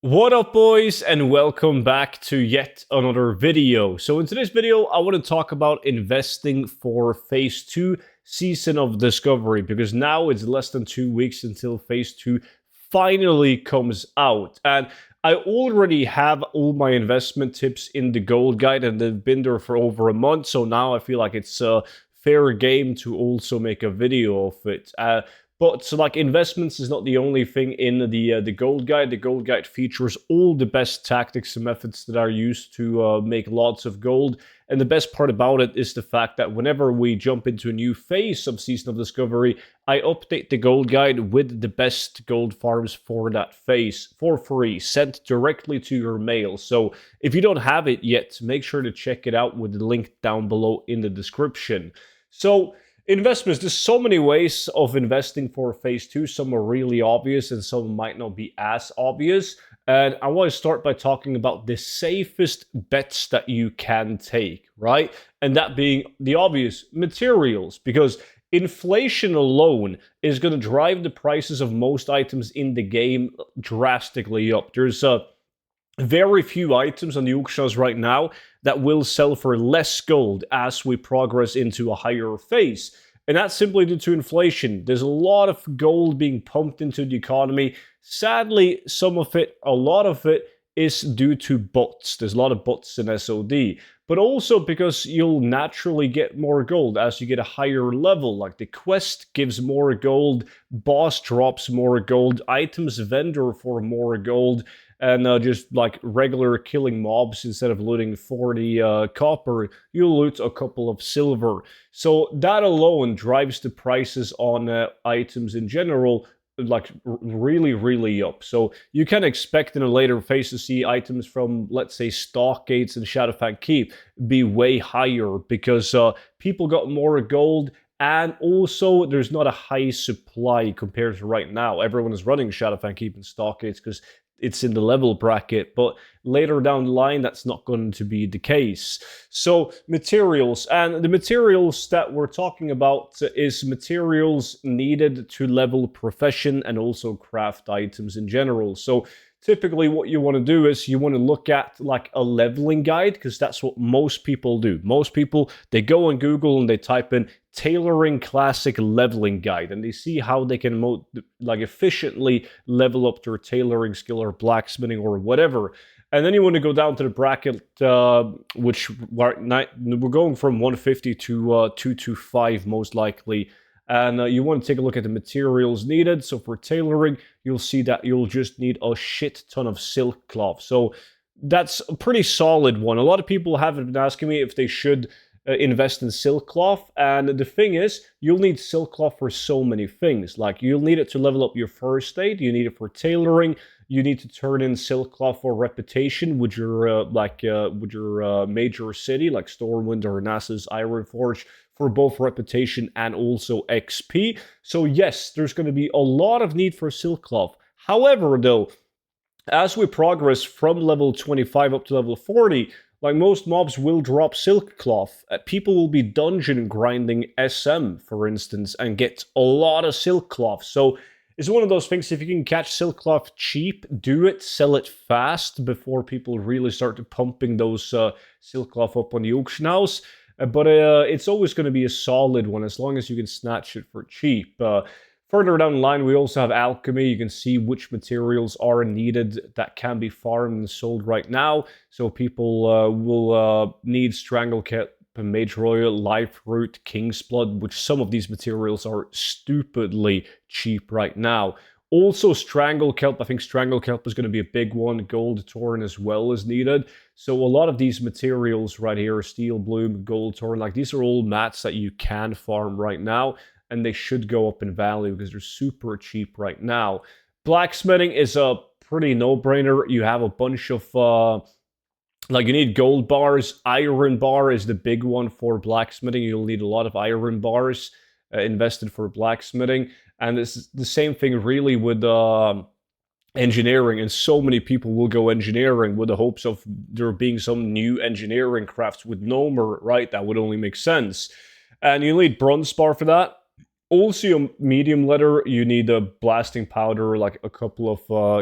What up, boys, and welcome back to yet another video. So in today's video, I want to talk about investing for Phase 2 Season of Discovery, because now it's less than 2 weeks until Phase 2 finally comes out. And I already have all my investment tips in the gold guide, and they've been there for over a month, so now I feel like it's a fair game to also make a video of it. But so like investments is not the only thing in the gold guide. The gold guide features all the best tactics and methods that are used to make lots of gold. And the best part about it is the fact that whenever we jump into a new phase of Season of Discovery, I update the gold guide with the best gold farms for that phase for free, sent directly to your mail. So if you don't have it yet, make sure to check it out with the link down below in the description. So investments, there's so many ways of investing for Phase 2. Some are really obvious and some might not be as obvious. And I want to start by talking about the safest bets that you can take, right? And that being the obvious materials, because inflation alone is going to drive the prices of most items in the game drastically up. There's very few items on the auction house right now that will sell for less gold as we progress into a higher phase. And that's simply due to inflation. There's a lot of gold being pumped into the economy. Sadly, a lot of it is due to bots. There's a lot of bots in SOD. But also because you'll naturally get more gold as you get a higher level. Like the quest gives more gold, boss drops more gold, items vendor for more gold, and just like regular killing mobs, instead of looting 40 copper, you'll loot a couple of silver. So that alone drives the prices on items in general like really up. So you can expect in a later phase to see items from, let's say, Stockgates and Shadowfang Keep be way higher, because people got more gold, and also there's not a high supply compared to right now. Everyone is running Shadowfang Keep and Stockgates because it's in the level bracket, but later down the line, that's not going to be the case. So materials, and the materials that we're talking about is materials needed to level profession and also craft items in general. So typically what you want to do is you want to look at like a leveling guide, because that's what most people do. Most people, they go on Google and they type in tailoring classic leveling guide, and they see how they can like efficiently level up their tailoring skill or blacksmithing or whatever. And then you want to go down to the bracket, which we're going from 150 to 225 most likely. And you want to take a look at the materials needed. So for tailoring, you'll see that you'll just need a shit ton of silk cloth. So that's a pretty solid one. A lot of people have been asking me if they should invest in silk cloth, and the thing is, you'll need silk cloth for so many things. Like, you'll need it to level up your first aid, you need it for tailoring, you need to turn in silk cloth for reputation with your major city like Stormwind or Nasus Ironforge, for both reputation and also XP. So yes, there's going to be a lot of need for silk cloth. However, though, as we progress from level 25 up to level 40, like, most mobs will drop silk cloth. People will be dungeon grinding SM, for instance, and get a lot of silk cloth. So it's one of those things, if you can catch silk cloth cheap, do it, sell it fast before people really start pumping those silk cloth up on the auction house. But it's always going to be a solid one as long as you can snatch it for cheap. Further down the line, we also have alchemy. You can see which materials are needed that can be farmed and sold right now. So people will need Stranglekelp, Mage Royal, Life Root, King's Blood, which some of these materials are stupidly cheap right now. Also, Stranglekelp. I think Stranglekelp is going to be a big one. Gold Torn as well is needed. So a lot of these materials right here, Steel Bloom, Gold Torn, like, these are all mats that you can farm right now, and they should go up in value because they're super cheap right now. Blacksmithing is a pretty no-brainer. You have a bunch of like, you need gold bars. Iron bar is the big one for blacksmithing. You'll need a lot of iron bars invested for blacksmithing. And it's the same thing really with engineering, and so many people will go engineering with the hopes of there being some new engineering crafts with Nomer, right? That would only make sense. And you need bronze bar for that. Also, medium leather, you need a blasting powder, like a couple of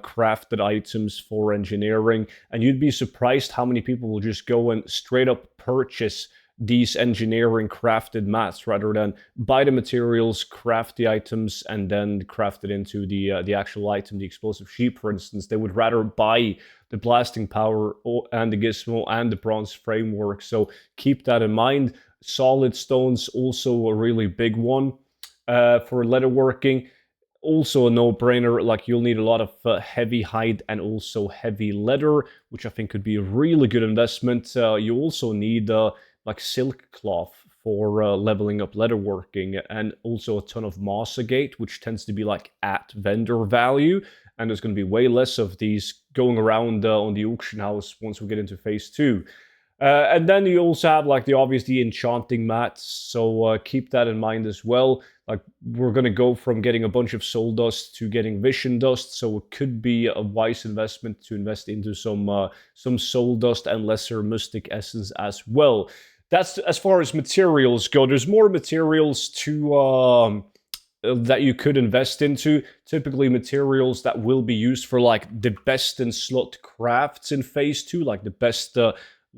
crafted items for engineering, and you'd be surprised how many people will just go and straight up purchase these engineering crafted mats rather than buy the materials, craft the items, and then craft it into the actual item, the explosive sheep, for instance. They would rather buy the blasting power and the gizmo and the bronze framework. So keep that in mind. Solid stones, also a really big one for leatherworking. Also a no-brainer, like you'll need a lot of heavy hide and also heavy leather, which I think could be a really good investment. You also need like silk cloth for leveling up leatherworking, and also a ton of moss agate, which tends to be like at vendor value, and there's going to be way less of these going around on the auction house once we get into phase 2. And then you also have like the enchanting mats, so keep that in mind as well. Like we're gonna go from getting a bunch of soul dust to getting vision dust, so it could be a wise investment to invest into some soul dust and lesser mystic essence as well. That's as far as materials go. There's more materials to that you could invest into. Typically materials that will be used for like the best in slot crafts in phase 2, like the best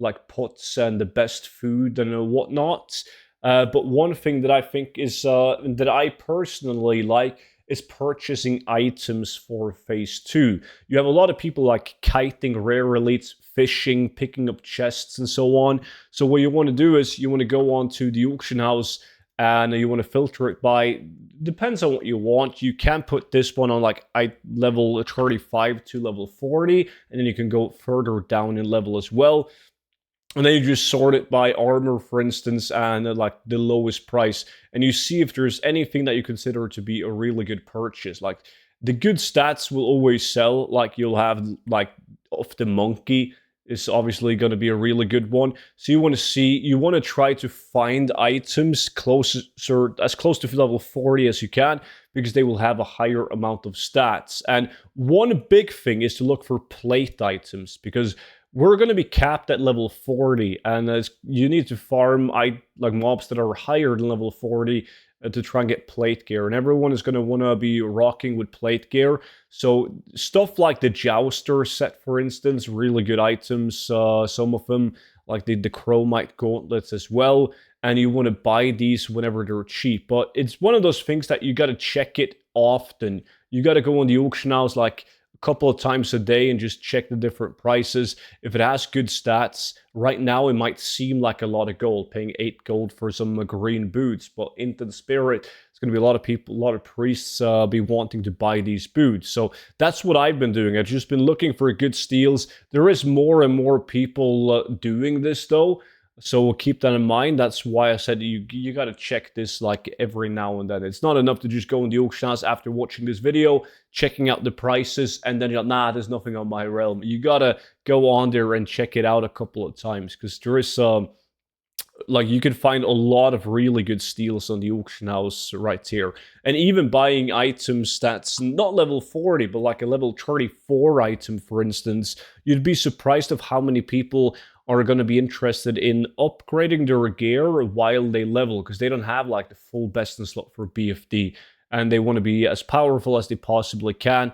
like pots and the best food and whatnot. But one thing that I think is that I personally like is purchasing items for phase 2. You have a lot of people like kiting rare elites, fishing, picking up chests, and so on. So what you want to do is you want to go on to the auction house and you want to filter it by, depends on what you want. You can put this one on like level 35 to level 40, and then you can go further down in level as well. And then you just sort it by armor, for instance, and like the lowest price. And you see if there's anything that you consider to be a really good purchase. Like the good stats will always sell. Like you'll have like of the monkey is obviously going to be a really good one. So you want to try to find items as close to level 40 as you can, because they will have a higher amount of stats. And one big thing is to look for plate items, because we're going to be capped at level 40, and you need to farm like mobs that are higher than level 40 to try and get plate gear, and everyone is going to want to be rocking with plate gear. So stuff like the Jouster set, for instance, really good items, some of them, like the Chromite gauntlets as well, and you want to buy these whenever they're cheap. But it's one of those things that you got to check it often. You got to go on the auction house like couple of times a day and just check the different prices. If it has good stats, right now it might seem like a lot of gold, paying 8 gold for some green boots, but into the spirit, it's going to be a lot of people, a lot of priests be wanting to buy these boots. So that's what I've been doing. I've just been looking for good steals. There is more and more people doing this though, so keep that in mind. That's why I said you got to check this like every now and then. It's not enough to just go in the auction house after watching this video, checking out the prices, and then you're like, nah, there's nothing on my realm. You got to go on there and check it out a couple of times, because there is like you can find a lot of really good steals on the auction house right here. And even buying items that's not level 40, but like a level 34 item, for instance, you'd be surprised of how many people are going to be interested in upgrading their gear while they level, because they don't have like the full best in slot for BFD, and they want to be as powerful as they possibly can.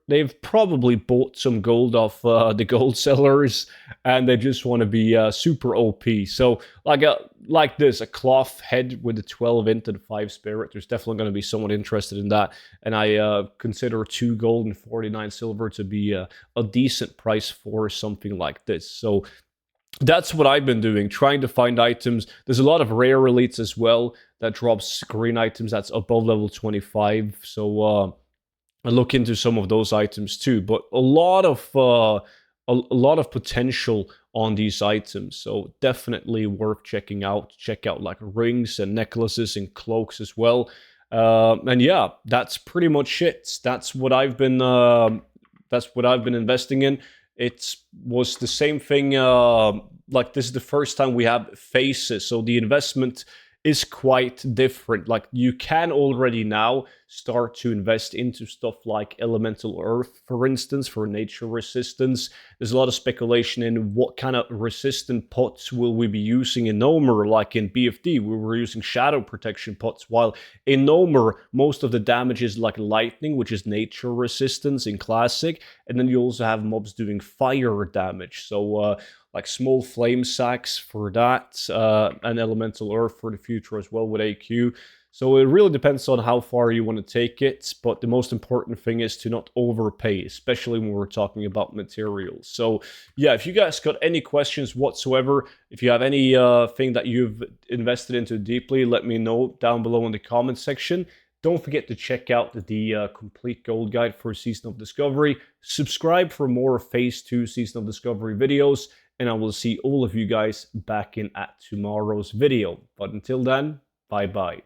They've probably bought some gold off the gold sellers, and they just want to be super OP. So like this, a cloth head with a 12 int and 5 spirit, there's definitely going to be someone interested in that. And I consider 2 gold and 49 silver to be a decent price for something like this. So that's what I've been doing, trying to find items. There's a lot of rare elites as well that drops green items that's above level 25. So I look into some of those items too. But a lot of potential on these items. So definitely worth checking out. Check out like rings and necklaces and cloaks as well. And yeah, that's pretty much it. That's what I've been investing in. It was the same thing, like this is the first time we have phases, so the investment is quite different. Like you can already now start to invest into stuff like Elemental Earth, for instance, for nature resistance. There's a lot of speculation in what kind of resistant pots will we be using in Gnomer, like in BFD, where we're using shadow protection pots, while in Gnomer, most of the damage is like lightning, which is nature resistance in Classic, and then you also have mobs doing fire damage. So, like small flame sacks for that, and Elemental Earth for the future as well with AQ. So it really depends on how far you want to take it, but the most important thing is to not overpay, especially when we're talking about materials. So yeah, if you guys got any questions whatsoever, if you have any thing that you've invested into deeply, let me know down below in the comment section. Don't forget to check out the complete gold guide for Season of Discovery. Subscribe for more Phase 2 Season of Discovery videos, and I will see all of you guys back in at tomorrow's video. But until then, bye-bye.